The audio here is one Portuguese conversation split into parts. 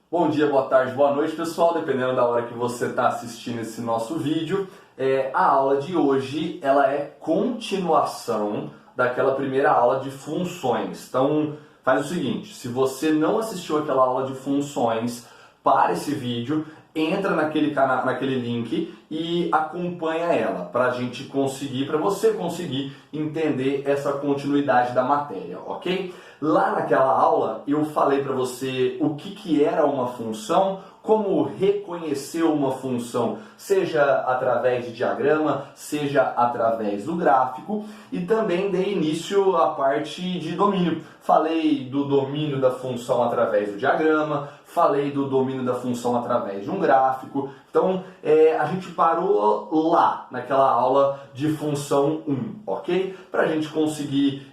Bom dia, boa tarde, boa noite, pessoal, dependendo da hora que você está assistindo esse nosso vídeo. A aula de hoje, ela é continuação daquela primeira aula de funções. Então, faz o seguinte, se você não assistiu aquela aula de funções, para esse vídeo, entra naquele link e acompanha ela, para você conseguir entender essa continuidade da matéria, ok? Lá naquela aula eu falei para você o que era uma função, como reconhecer uma função, seja através de diagrama, seja através do gráfico, e também dei início à parte de domínio. Falei do domínio da função através do diagrama, falei do domínio da função através de um gráfico. Então, a gente parou lá, naquela aula de função 1, ok? Para a gente conseguir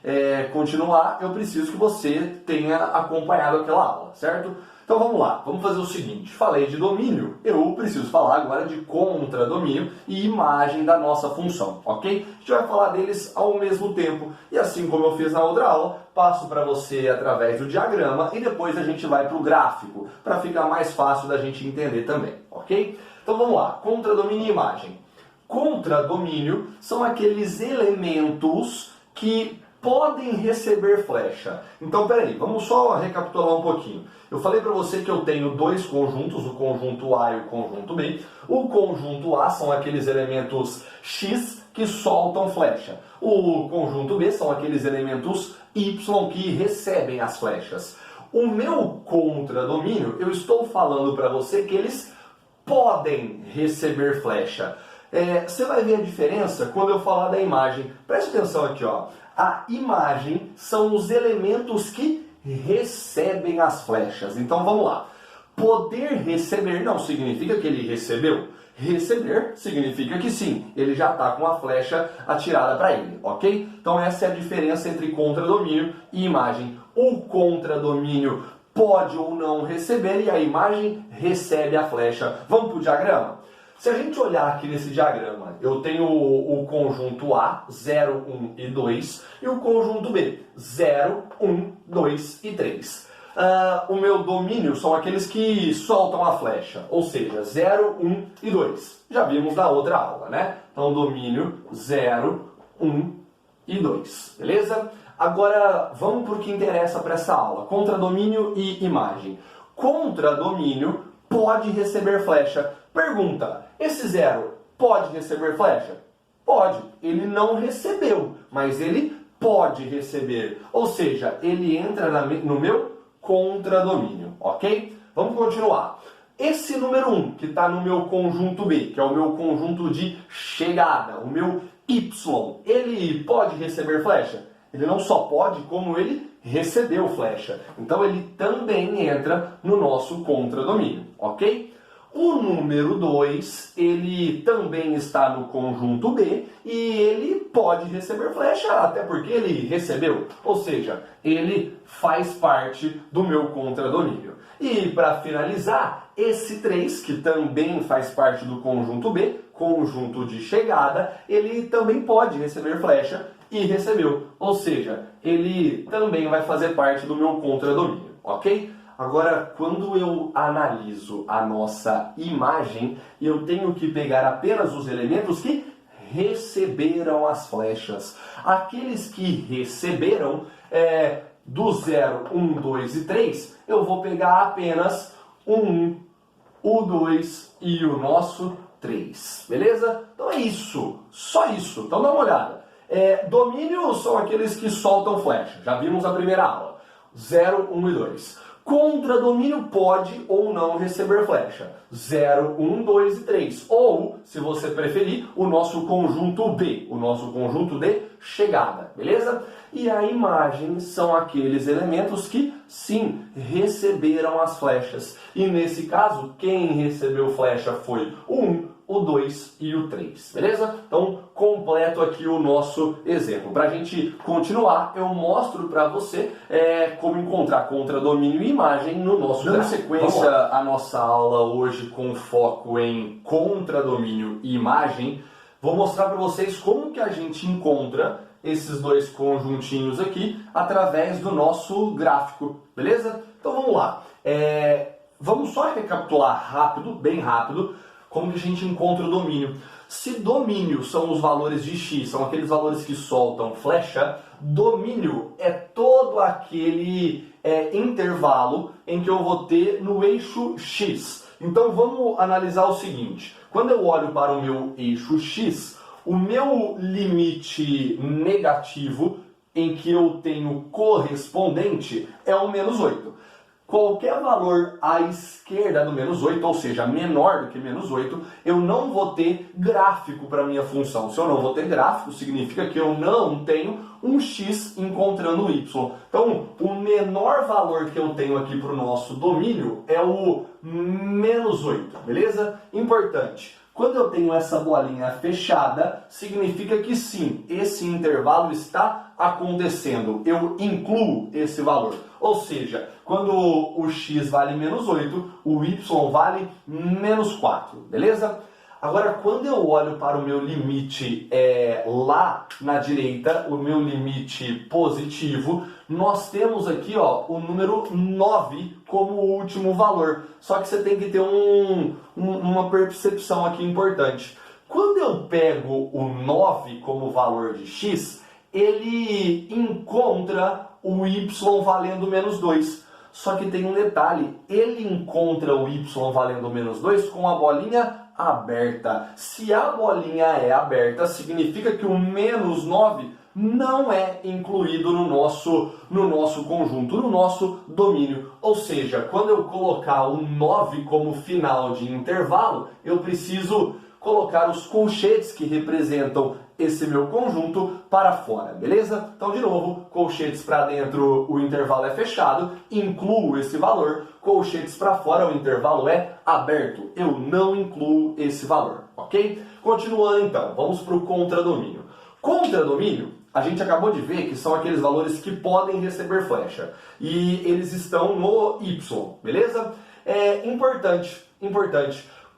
continuar, eu preciso que você tenha acompanhado aquela aula, certo? Então vamos lá, vamos fazer o seguinte, falei de domínio, eu preciso falar agora de contradomínio e imagem da nossa função, ok? A gente vai falar deles ao mesmo tempo, e assim como eu fiz na outra aula, passo para você através do diagrama e depois a gente vai para o gráfico, para ficar mais fácil da gente entender também, ok? Então vamos lá, contradomínio e imagem. Contradomínio são aqueles elementos que podem receber flecha. Então, peraí, vamos só recapitular um pouquinho. Eu falei para você que eu tenho dois conjuntos, o conjunto A e o conjunto B. O conjunto A são aqueles elementos X que soltam flecha. O conjunto B são aqueles elementos Y que recebem as flechas. O meu contradomínio, eu estou falando para você que eles podem receber flecha. Você vai ver a diferença quando eu falar da imagem. Preste atenção aqui, ó. A imagem são os elementos que recebem as flechas. Então vamos lá. Poder receber não significa que ele recebeu. Receber significa que sim, ele já está com a flecha atirada para ele, ok? Então essa é a diferença entre contradomínio e imagem. O contradomínio pode ou não receber e a imagem recebe a flecha. Vamos para o diagrama? Se a gente olhar aqui nesse diagrama, eu tenho o conjunto A, 0, 1 e 2, e o conjunto B, 0, 1, 2 e 3. O meu domínio são aqueles que soltam a flecha, ou seja, 0, 1 e 2. Já vimos na outra aula, né? Então, domínio 0, 1 e 2, beleza? Agora, vamos para o que interessa para essa aula, contradomínio e imagem. Contradomínio pode receber flecha. Pergunta, esse 0 pode receber flecha? Pode. Ele não recebeu, mas ele pode receber. Ou seja, ele entra no meu contradomínio, ok? Vamos continuar. Esse número 1, que está no meu conjunto B, que é o meu conjunto de chegada, o meu Y, ele pode receber flecha? Ele não só pode, como ele recebeu flecha. Então ele também entra no nosso contradomínio, ok? O número 2, ele também está no conjunto B e ele pode receber flecha, até porque ele recebeu. Ou seja, ele faz parte do meu contradomínio. E para finalizar, esse 3, que também faz parte do conjunto B, conjunto de chegada, ele também pode receber flecha e recebeu. Ou seja, ele também vai fazer parte do meu contradomínio, ok? Agora, quando eu analiso a nossa imagem, eu tenho que pegar apenas os elementos que receberam as flechas. Aqueles que receberam, do 0, 1, 2 e 3, eu vou pegar apenas o 1, o 2 e o nosso 3. Beleza? Então é isso. Só isso. Então dá uma olhada. Domínio são aqueles que soltam flecha. Já vimos na primeira aula. 0, 1 e 2. Contradomínio pode ou não receber flecha. 0, 1, 2 e 3. Ou, se você preferir, o nosso conjunto B, o nosso conjunto de chegada, beleza? E a imagem são aqueles elementos que, sim, receberam as flechas. E nesse caso, quem recebeu flecha foi o 1, o 2 e o 3, beleza? Então, completo aqui o nosso exemplo. Para a gente continuar, eu mostro para você como encontrar contradomínio e imagem no nosso gráfico. Dando sequência à nossa aula hoje com foco em contradomínio e imagem, vou mostrar para vocês como que a gente encontra esses dois conjuntinhos aqui através do nosso gráfico, beleza? Então, vamos lá. vamos só recapitular rápido, bem rápido, como que a gente encontra o domínio. Se domínio são os valores de x, são aqueles valores que soltam flecha, domínio é todo aquele intervalo em que eu vou ter no eixo x. Então vamos analisar o seguinte, quando eu olho para o meu eixo x, o meu limite negativo em que eu tenho correspondente é o menos 8. Qualquer valor à esquerda do menos 8, ou seja, menor do que menos 8, eu não vou ter gráfico para a minha função. Se eu não vou ter gráfico, significa que eu não tenho um x encontrando um y. Então, o menor valor que eu tenho aqui para o nosso domínio é o menos 8, beleza? Importante. Quando eu tenho essa bolinha fechada, significa que sim, esse intervalo está acontecendo. Eu incluo esse valor. Ou seja, quando o x vale menos 8, o y vale menos 4, beleza? Agora, quando eu olho para o meu limite lá na direita, o meu limite positivo, nós temos aqui o número 9 como último valor. Só que você tem que ter uma percepção aqui importante. Quando eu pego o 9 como valor de x, ele encontra o y valendo menos 2. Só que tem um detalhe, ele encontra o y valendo menos 2 com a bolinha aberta. Se a bolinha é aberta, significa que o menos 9 não é incluído no nosso conjunto, no nosso domínio. Ou seja, quando eu colocar o 9 como final de intervalo, eu preciso colocar os colchetes que representam esse meu conjunto para fora, beleza? Então, de novo, colchetes para dentro, o intervalo é fechado, incluo esse valor, colchetes para fora, o intervalo é aberto, eu não incluo esse valor, ok? Continuando então, vamos para o contradomínio. Contradomínio, a gente acabou de ver que são aqueles valores que podem receber flecha, e eles estão no y, beleza? Importante.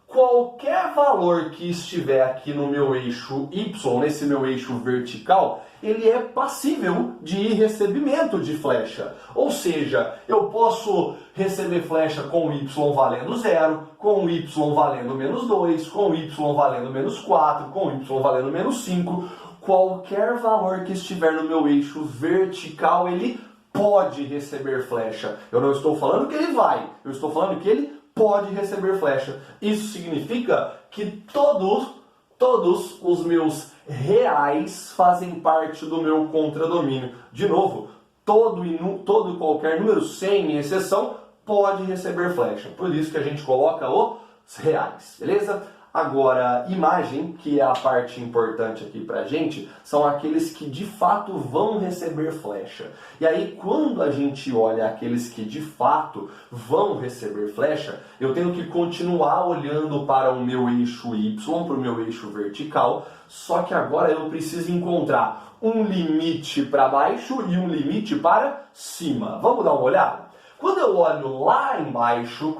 Qualquer valor que estiver aqui no meu eixo y, nesse meu eixo vertical, ele é passível de recebimento de flecha. Ou seja, eu posso receber flecha com y valendo 0, com y valendo menos 2, com y valendo menos 4, com y valendo menos 5. Qualquer valor que estiver no meu eixo vertical, ele pode receber flecha. Eu não estou falando que ele vai, eu estou falando que ele pode receber flecha. Isso significa que todos os meus reais fazem parte do meu contradomínio. De novo, todo e qualquer número, sem exceção, pode receber flecha. Por isso que a gente coloca os reais, beleza? Agora, imagem, que é a parte importante aqui pra gente, são aqueles que de fato vão receber flecha. E aí, quando a gente olha aqueles que de fato vão receber flecha, eu tenho que continuar olhando para o meu eixo y, para o meu eixo vertical, só que agora eu preciso encontrar um limite para baixo e um limite para cima. Vamos dar uma olhada? Quando eu olho lá embaixo,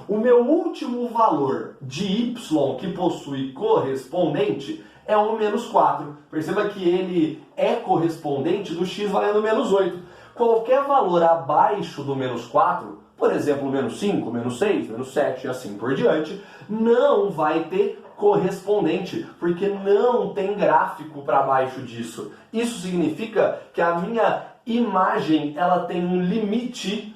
o meu último valor de y que possui correspondente é o menos 4. Perceba que ele é correspondente do x valendo menos 8. Qualquer valor abaixo do menos 4, por exemplo, menos 5, menos 6, menos 7 e assim por diante, não vai ter correspondente, porque não tem gráfico para baixo disso. Isso significa que a minha imagem ela tem um limite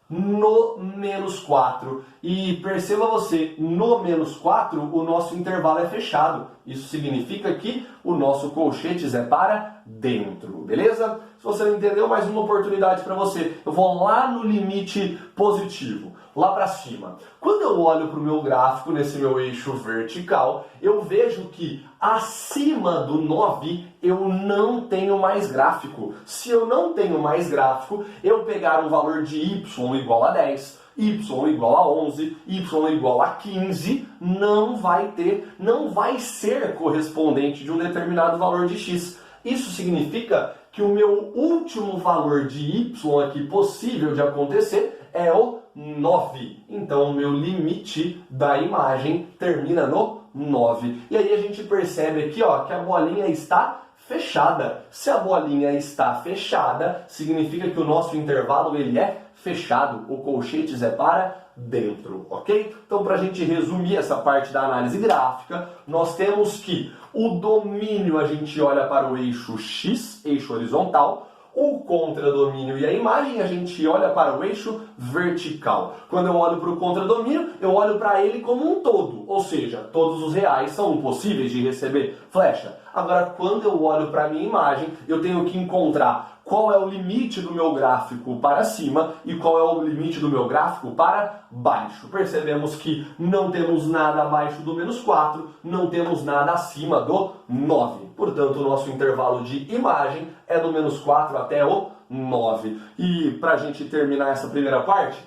no menos 4. E perceba você, no menos 4 o nosso intervalo é fechado. Isso significa que o nosso colchetes é para dentro, beleza? Se você não entendeu, mais uma oportunidade para você. Eu vou lá no limite positivo, lá para cima. Quando eu olho para o meu gráfico, nesse meu eixo vertical, eu vejo que acima do 9 eu não tenho mais gráfico. Se eu não tenho mais gráfico, eu pegar um valor de y igual a 10, y igual a 11, y igual a 15, não vai ser correspondente de um determinado valor de x. Isso significa que o meu último valor de y aqui possível de acontecer é o 9. Então, o meu limite da imagem termina no 9. E aí a gente percebe aqui que a bolinha está fechada. Se a bolinha está fechada, significa que o nosso intervalo ele é fechado. O colchetes é para dentro, ok? Então, para a gente resumir essa parte da análise gráfica, nós temos que o domínio a gente olha para o eixo X, eixo horizontal, o contradomínio e a imagem a gente olha para o eixo vertical. Quando eu olho para o contradomínio, eu olho para ele como um todo, ou seja, todos os reais são possíveis de receber flecha. Agora, quando eu olho para a minha imagem, eu tenho que encontrar qual é o limite do meu gráfico para cima e qual é o limite do meu gráfico para baixo. Percebemos que não temos nada abaixo do menos 4, não temos nada acima do 9. Portanto, o nosso intervalo de imagem é do menos 4 até o 9. E para a gente terminar essa primeira parte,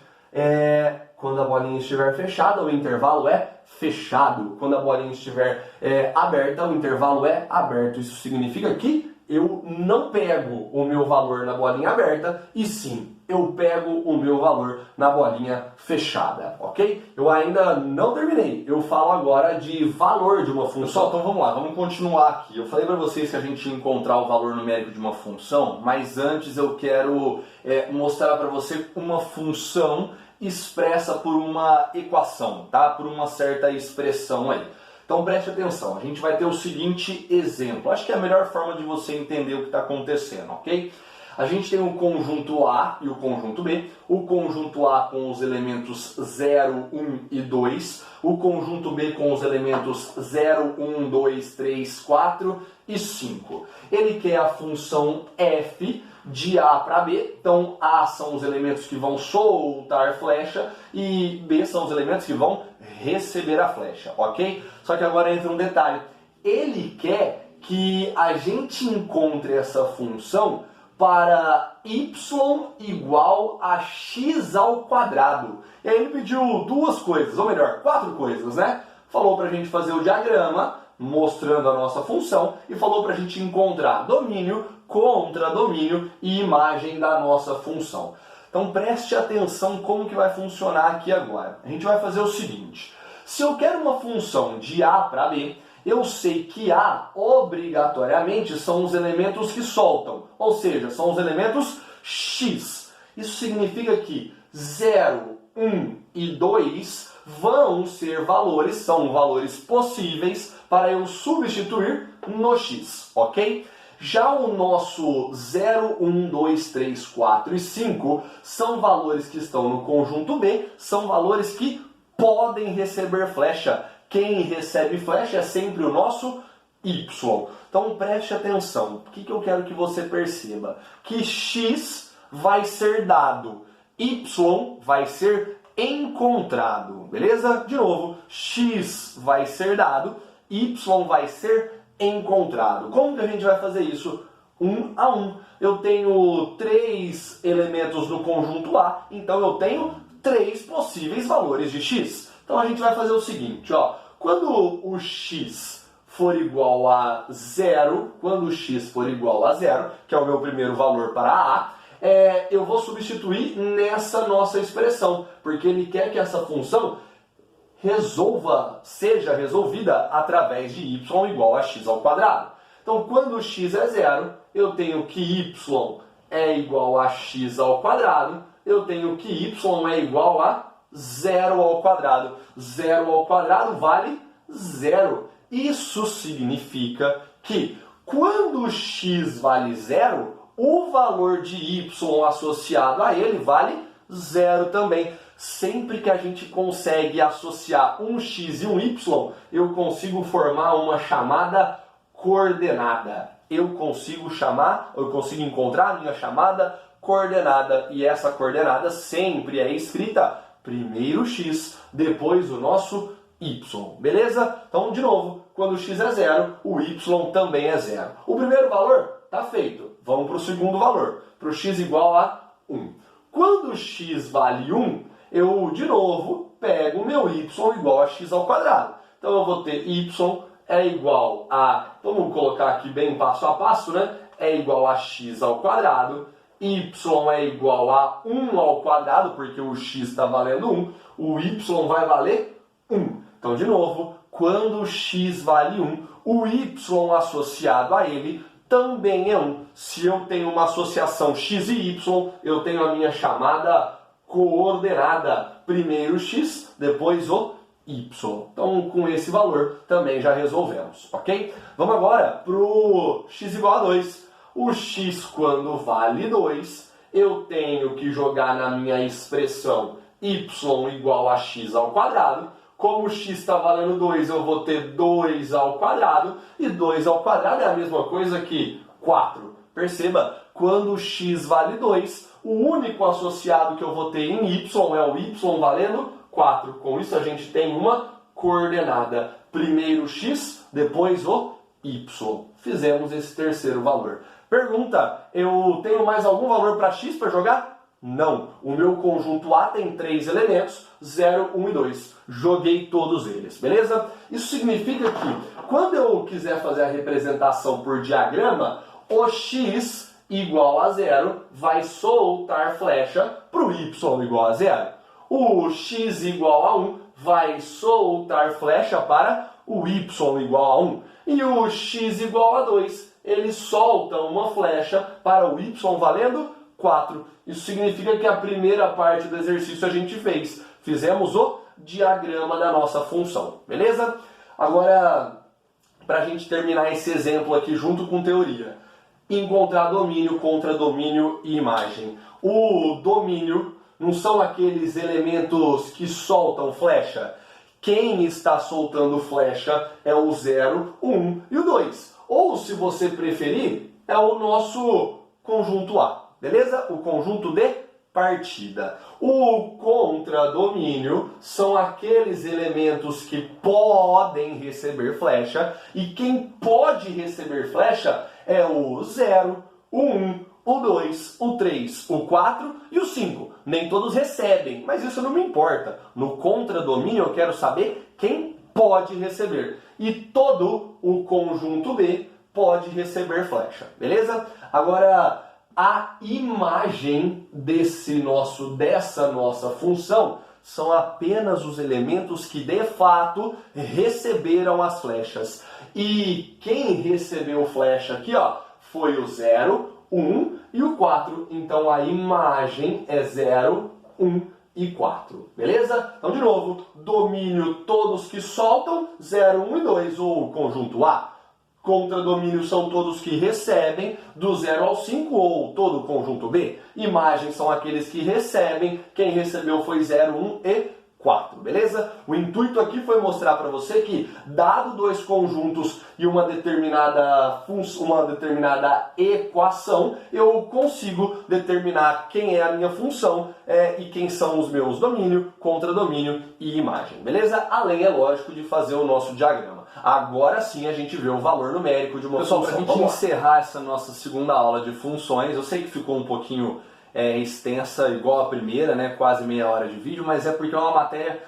quando a bolinha estiver fechada, o intervalo é fechado. Quando a bolinha estiver aberta, o intervalo é aberto. Isso significa que eu não pego o meu valor na bolinha aberta, e sim, eu pego o meu valor na bolinha fechada, ok? Eu ainda não terminei, eu falo agora de valor de uma função. Pessoal, então vamos lá, vamos continuar aqui. Eu falei para vocês que a gente ia encontrar o valor numérico de uma função, mas antes eu quero mostrar para você uma função expressa por uma equação, tá? Por uma certa expressão aí. Então preste atenção, a gente vai ter o seguinte exemplo. Acho que é a melhor forma de você entender o que está acontecendo, ok? A gente tem o conjunto A e o conjunto B. O conjunto A com os elementos 0, 1 e 2. O conjunto B com os elementos 0, 1, 2, 3, 4 e 5. Ele quer a função f de A para B. Então A são os elementos que vão soltar flecha e B são os elementos que vão receber a flecha, ok? Só que agora entra um detalhe. Ele quer que a gente encontre essa função para y igual a x ao quadrado. E aí ele pediu duas coisas, ou melhor, 4 coisas, né? Falou para a gente fazer o diagrama mostrando a nossa função e falou para a gente encontrar domínio, contradomínio e imagem da nossa função. Então preste atenção como que vai funcionar aqui agora. A gente vai fazer o seguinte: se eu quero uma função de A para B, eu sei que A, obrigatoriamente, são os elementos que soltam, ou seja, são os elementos X. Isso significa que 0, 1 e 2 vão ser valores, são valores possíveis para eu substituir no X, ok? Já o nosso 0, 1, 2, 3, 4 e 5 são valores que estão no conjunto B, são valores que podem receber flecha. Quem recebe flecha é sempre o nosso y. Então preste atenção. O que eu quero que você perceba? Que x vai ser dado, y vai ser encontrado. Beleza? De novo, x vai ser dado, y vai ser encontrado. Como que a gente vai fazer isso? 1 a 1. Eu tenho 3 elementos no conjunto A, então eu tenho 3 possíveis valores de x. Então a gente vai fazer o seguinte, ó. Quando o x for igual a 0, quando o x for igual a 0, que é o meu primeiro valor para A, eu vou substituir nessa nossa expressão, porque ele quer que essa função seja resolvida através de y igual a x ao quadrado. Então, quando x é 0, eu tenho que y é igual a x ao quadrado, eu tenho que y é igual a 0 ao quadrado. 0 ao quadrado vale 0. Isso significa que quando x vale 0, o valor de y associado a ele vale 0 também. Sempre que a gente consegue associar um x e um y, eu consigo formar uma chamada coordenada. Eu consigo encontrar a minha chamada coordenada. E essa coordenada sempre é escrita primeiro x, depois o nosso y. Beleza? Então, de novo, quando o x é 0, o y também é 0. O primeiro valor está feito. Vamos para o segundo valor, para o x igual a 1. Quando o x vale 1, eu, de novo, pego o meu y igual a x ao quadrado. Então, eu vou ter y é igual a, vamos colocar aqui bem passo a passo, né? É igual a x ao quadrado. Y é igual a 1 ao quadrado, porque o x está valendo 1. O y vai valer 1. Então, de novo, quando o x vale 1, o y associado a ele também é 1. Se eu tenho uma associação x e y, eu tenho a minha chamada coordenada. Primeiro x, depois o y. Então, com esse valor, também já resolvemos, ok? Vamos agora para o x igual a 2. O x, quando vale 2, eu tenho que jogar na minha expressão y igual a x ao quadrado. Como o x está valendo 2, eu vou ter 2 ao quadrado. E 2 ao quadrado é a mesma coisa que 4. Perceba, quando o x vale 2, o único associado que eu vou ter em y é o y valendo 4. Com isso a gente tem uma coordenada. Primeiro o x, depois o y. Fizemos esse terceiro valor. Pergunta, eu tenho mais algum valor para x para jogar? Não. O meu conjunto A tem 3 elementos, 0, 1 e 2. Joguei todos eles, beleza? Isso significa que quando eu quiser fazer a representação por diagrama, o x igual a 0 vai soltar flecha para o y igual a 0. O x igual a 1 vai soltar flecha para o y igual a 1. E o x igual a 2, ele solta uma flecha para o y valendo 4. Isso significa que a primeira parte do exercício a gente fez. Fizemos o diagrama da nossa função, beleza? Agora, para a gente terminar esse exemplo aqui junto com teoria, encontrar domínio, contradomínio e imagem. O domínio não são aqueles elementos que soltam flecha. Quem está soltando flecha é o 0, o 1 e o 2. Ou, se você preferir, é o nosso conjunto A. Beleza? O conjunto de partida. O contradomínio são aqueles elementos que podem receber flecha, e quem pode receber flecha é o 0, o 1, o 2, o 3, o 4 e o 5. Nem todos recebem, mas isso não me importa. No contradomínio eu quero saber quem pode receber. E todo o conjunto B pode receber flecha. Beleza? Agora, a imagem dessa nossa função são apenas os elementos que de fato receberam as flechas. E quem recebeu flecha aqui, ó, foi o 0, 1 e o 4. Então a imagem é 0, 1 e 4. Beleza? Então, de novo, domínio todos que soltam, 0, 1 e 2, ou conjunto A. Contradomínio são todos que recebem, do 0 ao 5, ou todo o conjunto B. Imagem são aqueles que recebem, quem recebeu foi 0, 1 e 4, beleza? O intuito aqui foi mostrar para você que, dado dois conjuntos e uma determinada equação, eu consigo determinar quem é a minha função e quem são os meus domínio, contradomínio e imagem, beleza? Além, é lógico, de fazer o nosso diagrama. Agora sim a gente vê o valor numérico de uma função. Pessoal, para a gente encerrar essa nossa segunda aula de funções, eu sei que ficou um pouquinho extensa, igual a primeira, né? Quase meia hora de vídeo, mas é porque é uma matéria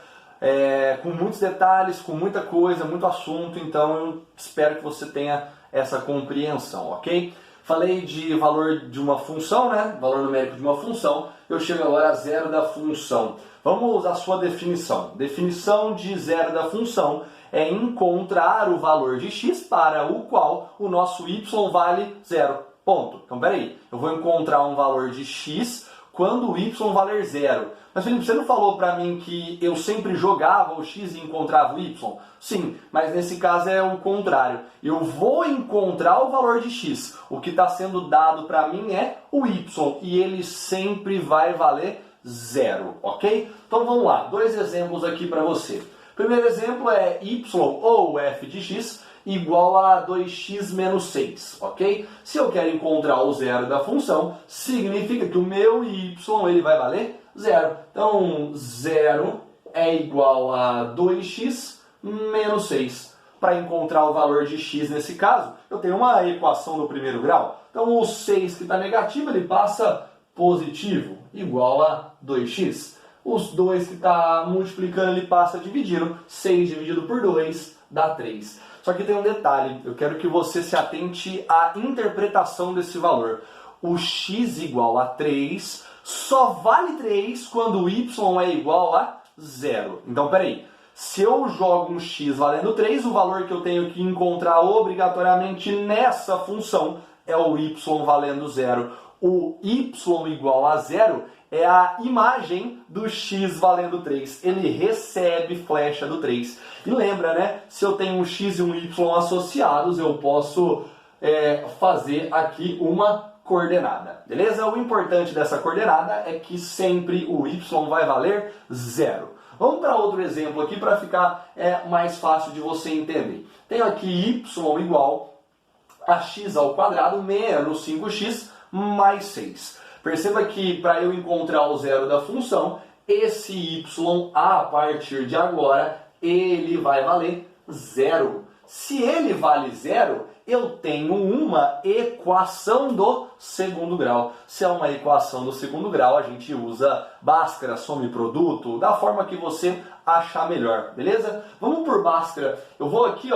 com muitos detalhes, com muita coisa, muito assunto, então eu espero que você tenha essa compreensão, ok? Falei de valor de uma função, né? Valor numérico de uma função. Eu chego agora a zero da função. Vamos à sua definição. Definição de zero da função é encontrar o valor de x para o qual o nosso y vale zero. Ponto. Então, peraí. Eu vou encontrar um valor de x quando o y valer zero. Mas, Felipe, você não falou para mim que eu sempre jogava o x e encontrava o y? Sim, mas nesse caso é o contrário. Eu vou encontrar o valor de x. O que está sendo dado para mim é o y. E ele sempre vai valer zero, ok? Então vamos lá. Dois exemplos aqui para você. Primeiro exemplo é y ou f de x igual a 2x menos 6, ok? Se eu quero encontrar o zero da função, significa que o meu y ele vai valer zero. Então, zero é igual a 2x menos 6. Para encontrar o valor de x nesse caso, eu tenho uma equação no primeiro grau. Então, o 6 que está negativo, ele passa positivo, igual a 2x. Os 2 que está multiplicando, ele passa dividindo. 6 dividido por 2 dá 3. Só que tem um detalhe, eu quero que você se atente à interpretação desse valor. O x igual a 3 só vale 3 quando o y é igual a 0. Então, peraí. Se eu jogo um x valendo 3, o valor que eu tenho que encontrar obrigatoriamente nessa função é o y valendo zero. O y igual a zero é a imagem do x valendo 3. Ele recebe flecha do 3. E lembra, né? Se eu tenho um x e um y associados, eu posso fazer aqui uma coordenada. Beleza? O importante dessa coordenada é que sempre o y vai valer zero. Vamos para outro exemplo aqui para ficar mais fácil de você entender. Tenho aqui y igual a x ao quadrado menos 5x mais 6. Perceba que para eu encontrar o zero da função, esse y, a partir de agora, ele vai valer zero. Se ele vale zero, eu tenho uma equação do segundo grau. Se é uma equação do segundo grau, a gente usa Bhaskara, soma e produto, da forma que você achar melhor, beleza? Vamos por Bhaskara. Eu vou aqui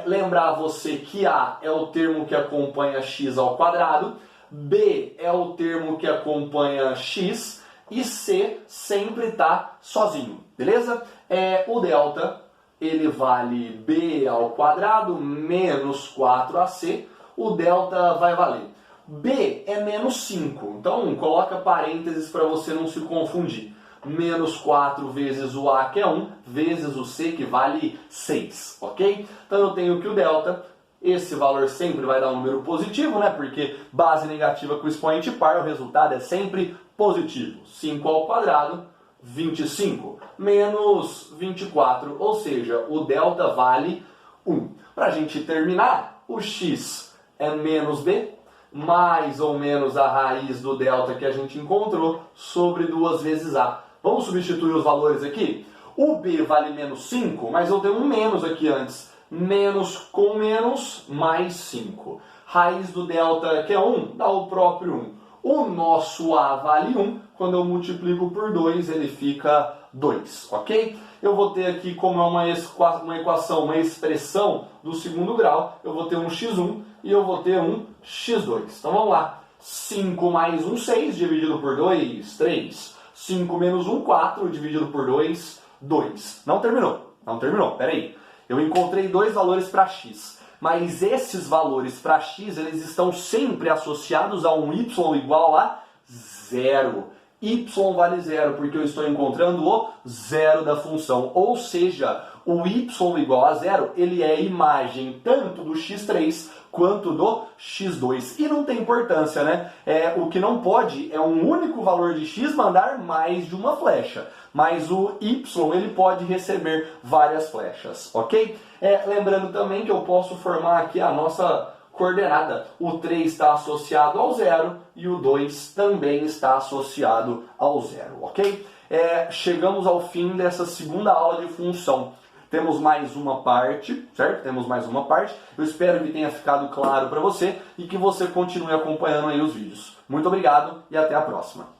lembrar você que A é o termo que acompanha x ao quadrado, B é o termo que acompanha x e C sempre está sozinho, beleza? O delta, ele vale b ao quadrado menos 4ac. O delta vai valer b é menos 5, então coloca parênteses para você não se confundir. Menos 4 vezes o a, que é 1, vezes o c, que vale 6, ok? Então eu tenho que o delta, esse valor sempre vai dar um número positivo, né? Porque base negativa com expoente par, o resultado é sempre positivo. 5 ao quadrado, 25, menos 24, ou seja, o delta vale 1. Para a gente terminar, o x é menos b, mais ou menos a raiz do delta que a gente encontrou, sobre 2 vezes a. Vamos substituir os valores aqui? O b vale menos 5, mas eu tenho um menos aqui antes. Menos com menos, mais 5. Raiz do delta, que é 1, dá o próprio 1. O nosso a vale 1, quando eu multiplico por 2, ele fica 2, ok? Eu vou ter aqui, como é uma equação, uma expressão do segundo grau, eu vou ter um x1 e eu vou ter um x2. Então vamos lá. 5 mais 1, 6, dividido por 2, 3. 5 menos 1, 4, dividido por 2, 2. Não terminou, peraí. Eu encontrei dois valores para x, mas esses valores para x, eles estão sempre associados a um y igual a zero. Y vale zero, porque eu estou encontrando o zero da função. Ou seja, o y igual a zero, ele é imagem tanto do x3 quanto do x2. E não tem importância, né? O que não pode é um único valor de x mandar mais de uma flecha. Mas o y, ele pode receber várias flechas, ok? Lembrando também que eu posso formar aqui a nossa coordenada. O 3 está associado ao zero e o 2 também está associado ao zero, ok? Chegamos ao fim dessa segunda aula de função. Temos mais uma parte, certo? Temos mais uma parte. Eu espero que tenha ficado claro para você e que você continue acompanhando aí os vídeos. Muito obrigado e até a próxima.